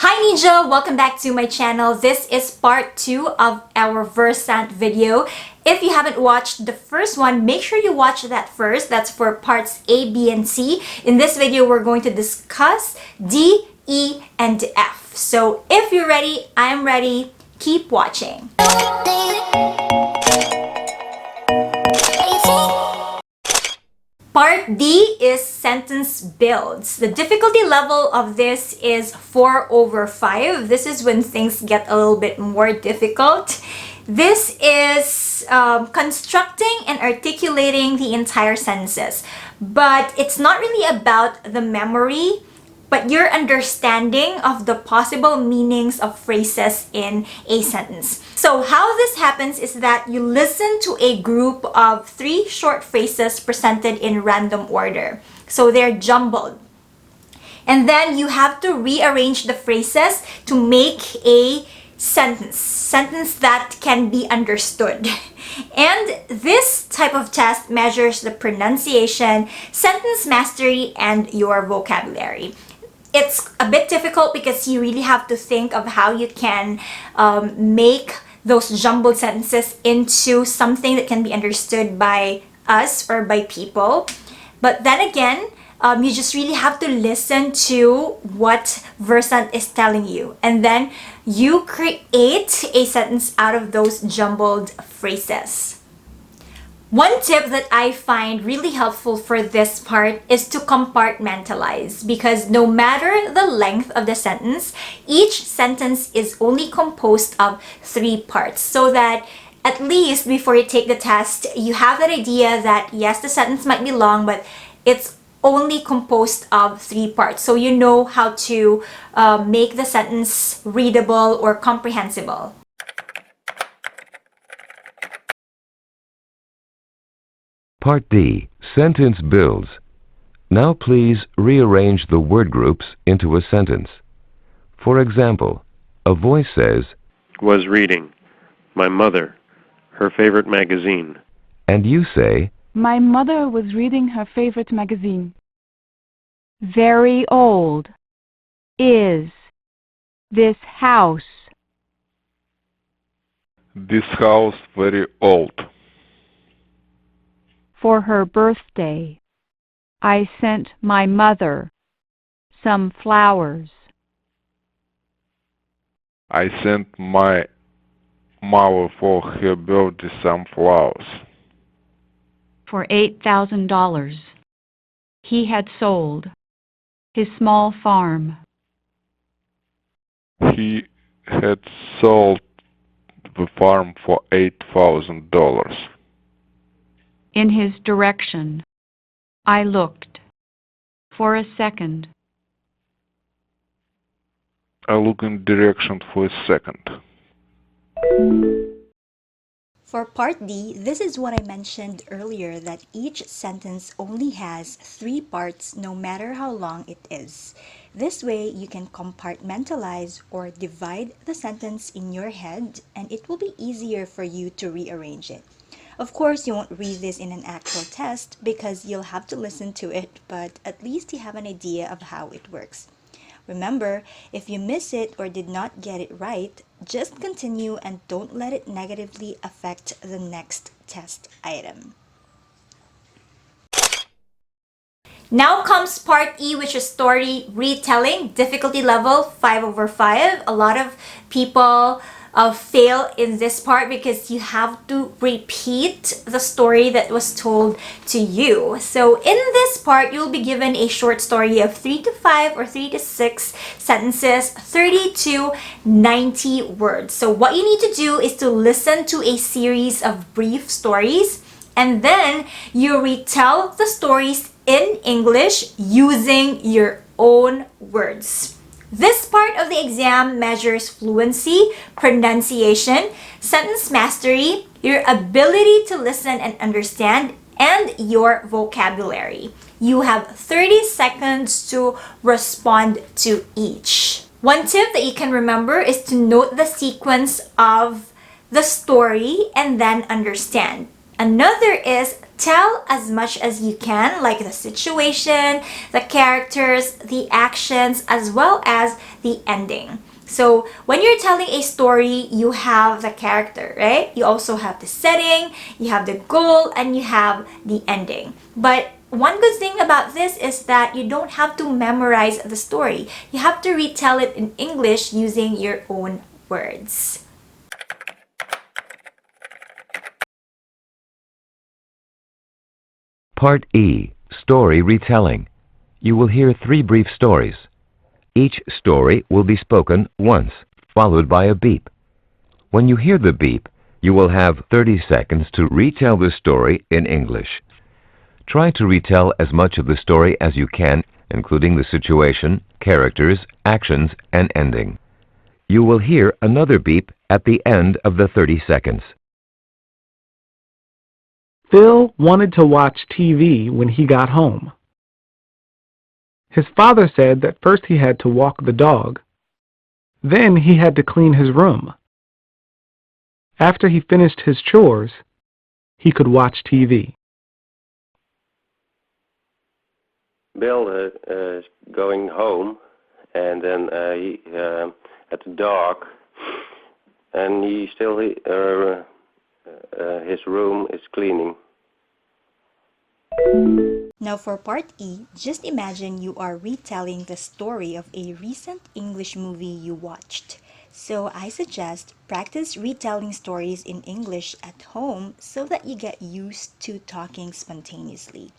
Hi Ninja! Welcome back to my channel. This is part 2 of our Versant video. If you haven't watched the first one, make sure you watch that first. That's for parts A, B, and C. In this video, we're going to discuss D, E, and F. So if you're ready, I'm ready. Keep watching. Part D is sentence builds. The difficulty level of this is 4/5. This is when things get a little bit more difficult. This is constructing and articulating the entire sentences. But it's not really about the memory, but your understanding of the possible meanings of phrases in a sentence. So how this happens is that you listen to a group of 3 short phrases presented in random order. So they're jumbled. And then you have to rearrange the phrases to make a sentence that can be understood. And this type of test measures the pronunciation, sentence mastery, and your vocabulary. It's a bit difficult because you really have to think of how you can make those jumbled sentences into something that can be understood by us or by people. But then again, you just really have to listen to what Versant is telling you. And then you create a sentence out of those jumbled phrases. One tip that I find really helpful for this part is to compartmentalize, because no matter the length of the sentence, each sentence is only composed of 3 parts, so that at least before you take the test, you have that idea that yes, the sentence might be long, but it's only composed of 3 parts. So you know how to make the sentence readable or comprehensible. Part D, Sentence Builds. Now please rearrange the word groups into a sentence. For example, a voice says, was reading, my mother, her favorite magazine. and you say, My mother was reading her favorite magazine. Very old. Is. This house. This house very old. For her birthday, I sent my mother some flowers. I sent my mother for her birthday some flowers. For $8,000, he had sold his small farm. He had sold the farm for $8,000. In his direction, I looked. For a second. I look in direction for a second. For part D, this is what I mentioned earlier, that each sentence only has 3 parts no matter how long it is. This way, you can compartmentalize or divide the sentence in your head, and it will be easier for you to rearrange it. Of course, you won't read this in an actual test because you'll have to listen to it, but at least you have an idea of how it works. Remember, if you miss it or did not get it right, just continue and don't let it negatively affect the next test item. Now comes part E, which is story retelling, difficulty level 5/5. A lot of people fail in this part because you have to repeat the story that was told to you. So in this part, you'll be given a short story of 3 to 5 or 3 to 6 sentences, 30 to 90 words. So what you need to do is to listen to a series of brief stories, and then you retell the stories in English using your own words. This part of the exam measures fluency, pronunciation, sentence mastery, your ability to listen and understand, and your vocabulary. You have 30 seconds to respond to each. One tip that you can remember is to note the sequence of the story and then understand. Another is tell as much as you can, like the situation, the characters, the actions, as well as the ending. So when you're telling a story, you have the character, right? You also have the setting, you have the goal, and you have the ending. But one good thing about this is that you don't have to memorize the story. You have to retell it in English using your own words. Part E, Story Retelling. You will hear 3 brief stories. Each story will be spoken once, followed by a beep. When you hear the beep, you will have 30 seconds to retell the story in English. Try to retell as much of the story as you can, including the situation, characters, actions, and ending. You will hear another beep at the end of the 30 seconds. Phil wanted to watch TV when he got home. His father said that first he had to walk the dog, then he had to clean his room. After he finished his chores, he could watch TV. Bill is going home, and then he at the dog, and he still his room is cleaning. Now for part E, just imagine you are retelling the story of a recent English movie you watched. So I suggest practice retelling stories in English at home so that you get used to talking spontaneously.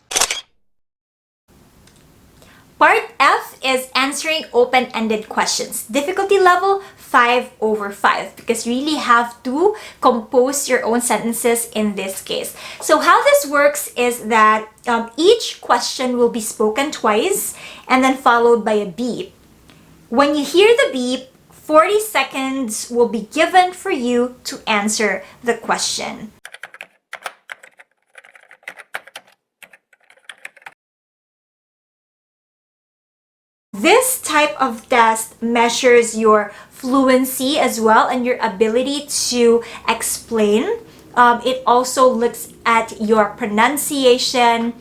Part F is answering open-ended questions. Difficulty level 5/5 because you really have to compose your own sentences in this case. So how this works is that each question will be spoken twice and then followed by a beep. When you hear the beep, 40 seconds will be given for you to answer the question. This type of test measures your fluency as well and your ability to explain. It also looks at your pronunciation,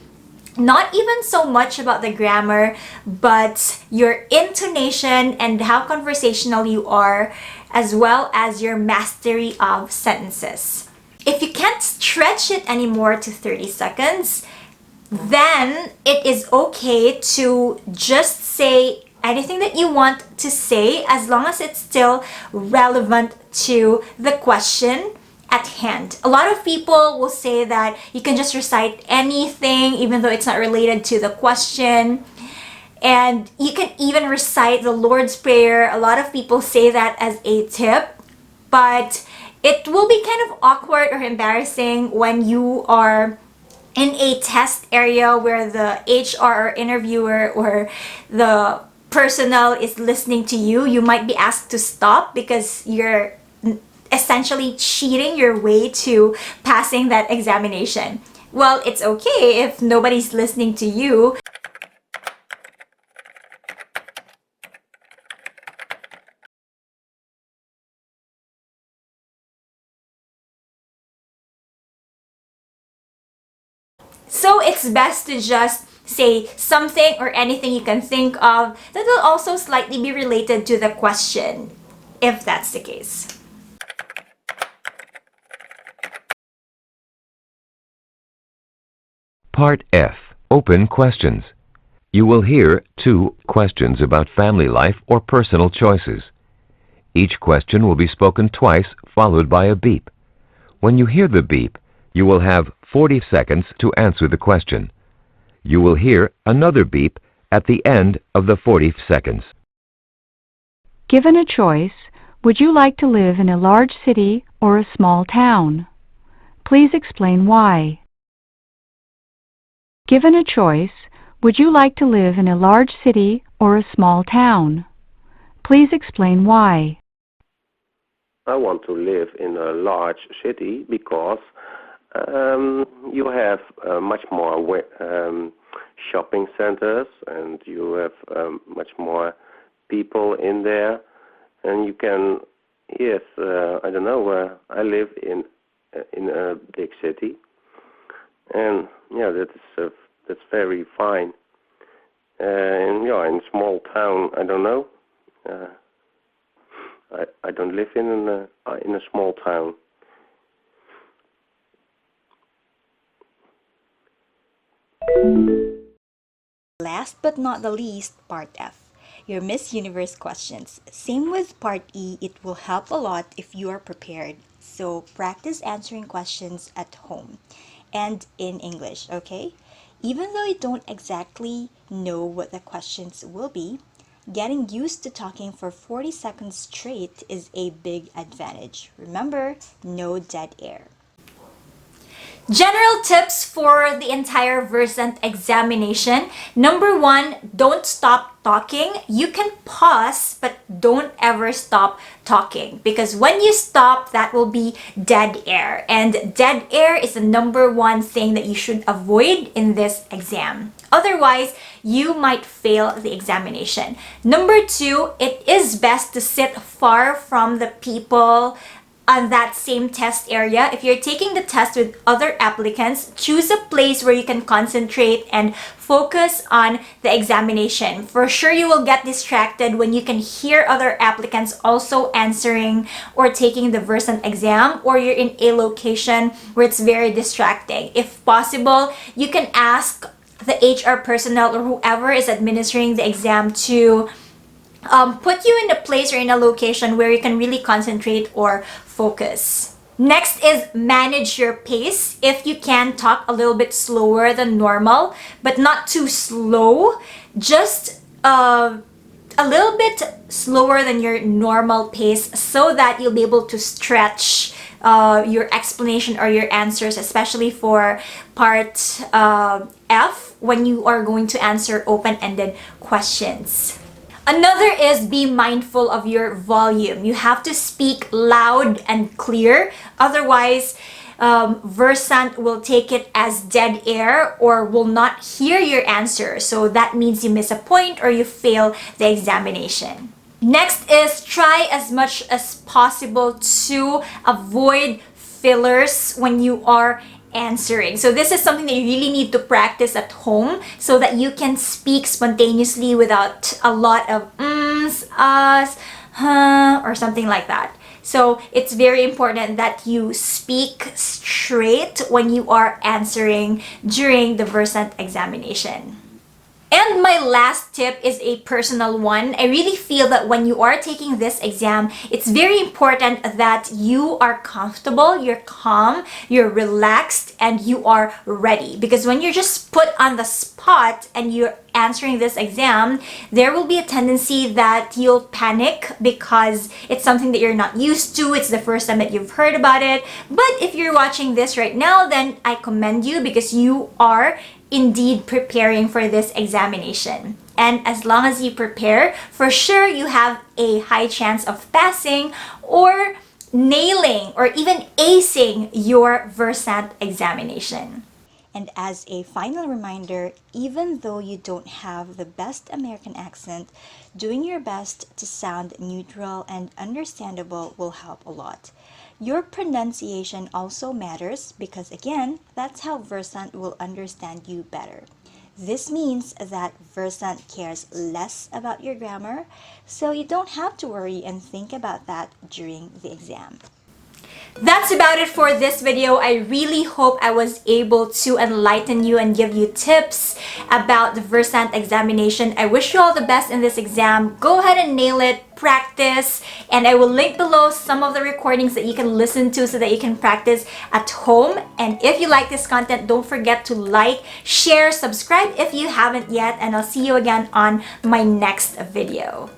not even so much about the grammar, but your intonation and how conversational you are, as well as your mastery of sentences. If you can't stretch it anymore to 30 seconds, then it is okay to just say anything that you want to say as long as it's still relevant to the question at hand. A lot of people will say that you can just recite anything even though it's not related to the question. And you can even recite the Lord's Prayer. A lot of people say that as a tip, but it will be kind of awkward or embarrassing when you are in a test area where the HR or interviewer or the personnel is listening to you. You might be asked to stop because you're essentially cheating your way to passing that examination. Well, it's okay if nobody's listening to you. So it's best to just say something or anything you can think of that will also slightly be related to the question, if that's the case. Part F, Open Questions. You will hear 2 questions about family life or personal choices. Each question will be spoken twice, followed by a beep. When you hear the beep, you will have 40 seconds to answer the question. You will hear another beep at the end of the 40 seconds. Given a choice, would you like to live in a large city or a small town? Please explain why. Given a choice, would you like to live in a large city or a small town? Please explain why. I want to live in a large city because you have much more shopping centers, and you have much more people in there, and you can, yes, I don't know, I live in a big city, And yeah, that's very fine. And yeah, in a small town, I don't know. I don't live in a small town. Last but not the least, part F, your Miss Universe questions. Same with part E, it will help a lot if you are prepared. So practice answering questions at home and in English, okay? Even though you don't exactly know what the questions will be, getting used to talking for 40 seconds straight is a big advantage. Remember, no dead air. General tips for the entire Versant examination. Number 1, don't stop talking. You can pause, but don't ever stop talking, because when you stop, that will be dead air. And dead air is the number 1 thing that you should avoid in this exam. Otherwise, you might fail the examination. Number 2, it is best to sit far from the people on that same test area. If you're taking the test with other applicants, choose a place where you can concentrate and focus on the examination. For sure, you will get distracted when you can hear other applicants also answering or taking the Versant exam, or you're in a location where it's very distracting. If possible, you can ask the HR personnel or whoever is administering the exam to put you in a place or in a location where you can really concentrate or focus. Next is manage your pace. If you can, talk a little bit slower than normal, but not too slow. Just a little bit slower than your normal pace, so that you'll be able to stretch your explanation or your answers, especially for part F, when you are going to answer open-ended questions. Another is be mindful of your volume. You have to speak loud and clear. Otherwise, Versant will take it as dead air or will not hear your answer. So that means you miss a point or you fail the examination. Next is try as much as possible to avoid fillers when you are answering. So this is something that you really need to practice at home so that you can speak spontaneously without a lot of ums, us, huh, or something like that. So it's very important that you speak straight when you are answering during the Versant examination. And my last tip is a personal one. I really feel that when you are taking this exam, it's very important that you are comfortable, you're calm, you're relaxed, and you are ready. Because when you're just put on the spot and you're answering this exam, there will be a tendency that you'll panic because it's something that you're not used to. It's the first time that you've heard about it. But if you're watching this right now, then I commend you, because you are indeed preparing for this examination. And as long as you prepare, for sure you have a high chance of passing or nailing or even acing your Versant examination. And as a final reminder, even though you don't have the best American accent, doing your best to sound neutral and understandable will help a lot. Your pronunciation also matters, because again, that's how Versant will understand you better. This means that Versant cares less about your grammar, so you don't have to worry and think about that during the exam. That's about it for this video. I really hope I was able to enlighten you and give you tips about the Versant examination. I wish you all the best in this exam. Go ahead and nail it, practice, and I will link below some of the recordings that you can listen to so that you can practice at home. And if you like this content, don't forget to like, share, subscribe if you haven't yet, and I'll see you again on my next video.